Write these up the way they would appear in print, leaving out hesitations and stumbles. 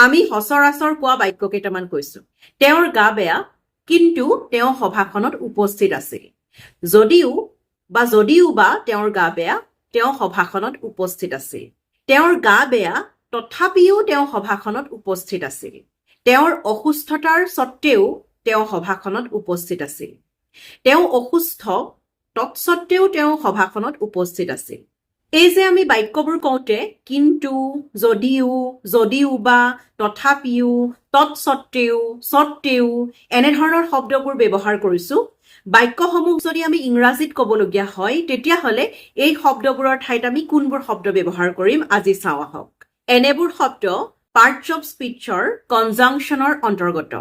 আমি সচৰাচৰ কোৱা বাক্য কেইটামান কৈছো তেওঁৰ গা বেয়া কিন্তু তেওঁ সভাখনত উপস্থিত আছিল যদিও বা তেওঁৰ গা বেয়া তেওঁ সভাখনত উপস্থিত আছিল তেওঁৰ গা বেয়া তথাপিও তেওঁ সভাখনত উপস্থিত আছিল তেওঁৰ অসুস্থতাৰ সত্ত্বেও তেওঁ সভাখনত উপস্থিত আছিল তেওঁ অসুস্থ তৎসত্ত্বেও তেওঁ সভাখনত উপস্থিত আছিল এই যে আমি বাক্যবোৰ কওঁতে কিন্তু যদিও বা তথাপিও সত্ত্বেও এনেধৰণৰ শব্দবোৰ ব্যৱহাৰ কৰিছো বাক্যসমূহ যদি আমি ইংৰাজীত ক'বলগীয়া হয় তেতিয়াহ'লে এই শব্দবোৰৰ ঠাইত আমি কোনবোৰ শব্দ ব্যৱহাৰ কৰিম আজি চাওঁ আহক এনেবোৰ শব্দ পাৰ্টছ অফ স্পীচৰ কনজাংচনৰ অন্তৰ্গত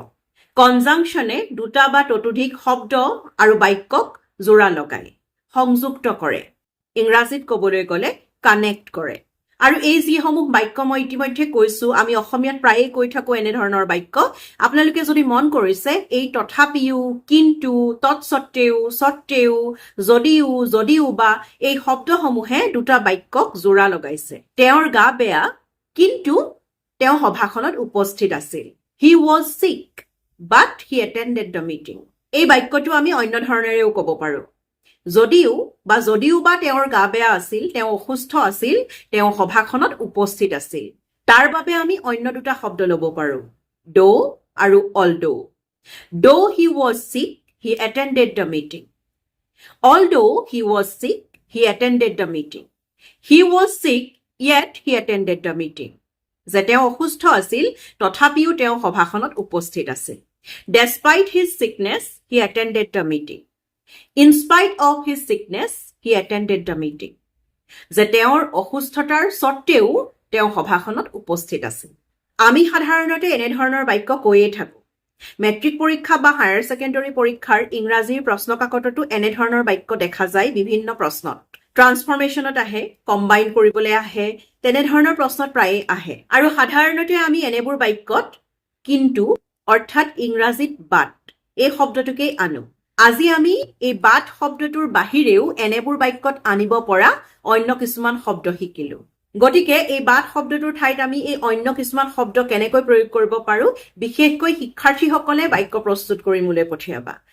কনজাংচনে দুটা বা ততোধিক শব্দ আৰু বাক্যক জোৰা লগায় সংযুক্ত কৰে ইংৰাজীত ক'বলৈ গ'লে কানেক্ট কৰে আৰু এই যিসমূহ বাক্য মই ইতিমধ্যে কৈছো আমি অসমীয়াত প্ৰায়ে কৈ থাকো এনেধৰণৰ বাক্য আপোনালোকে যদি মন কৰিছে এই তথাপিও কিন্তু সত্ত্বেও যদিও বা এই শব্দসমূহে দুটা বাক্যক জোৰা লগাইছে তেওঁৰ গা বেয়া কিন্তু তেওঁ সভাখনত উপস্থিত আছিল he was sick but he attended the meeting এই বাক্যটো আমি অন্য ধৰণেৰেও ক'ব পাৰো যদিও বা তেওঁৰ গা বেয়া আছিল তেওঁ অসুস্থ আছিল তেওঁ সভাখনত উপস্থিত আছিল তাৰ বাবে আমি অন্য দুটা শব্দ ল'ব পাৰো though আৰু although he was sick he attended the meeting although he was sick he attended the meeting he was sick yet he attended the meeting যে তেওঁ অসুস্থ আছিল তথাপিও তেওঁ সভাখনত উপস্থিত আছিল despite his sickness he attended the meeting in spite of his sickness he attended the meeting যে তেওঁৰ অসুস্থতাৰ সত্ত্বেও তেওঁ সভাখনত উপস্থিত আছিল আমি সাধাৰণতে এনেধৰণৰ বাক্য কৈয়ে থাকো মেট্ৰিক পৰীক্ষা বা হায়াৰ ছেকেণ্ডাৰী পৰীক্ষাৰ ইংৰাজীৰ প্ৰশ্নকাকততো এনেধৰণৰ বাক্য দেখা যায় বিভিন্ন প্ৰশ্নত ট্ৰান্সফৰমেশ্যনত আহে কম্বাইন কৰিবলৈ আহে তেনেধৰণৰ প্ৰশ্নত প্ৰায়ে আহে আৰু সাধাৰণতে আমি এনেবোৰ বাক্যত কিন্তু অৰ্থাৎ ইংৰাজীত বাট এই শব্দটোকেই আনো আজি আমি এই বাট শব্দটোৰ বাহিৰেও এনেবোৰ বাক্যত আনিব পৰা অন্য কিছুমান শব্দ শিকিলো গতিকে এই বাট শব্দটোৰ ঠাইত আমি এই অন্য কিছুমান শব্দ কেনেকৈ প্ৰয়োগ কৰিব পাৰো বিশেষকৈ শিক্ষাৰ্থীসকলে বাক্য প্ৰস্তুত কৰি মোলৈ পঠিয়াবা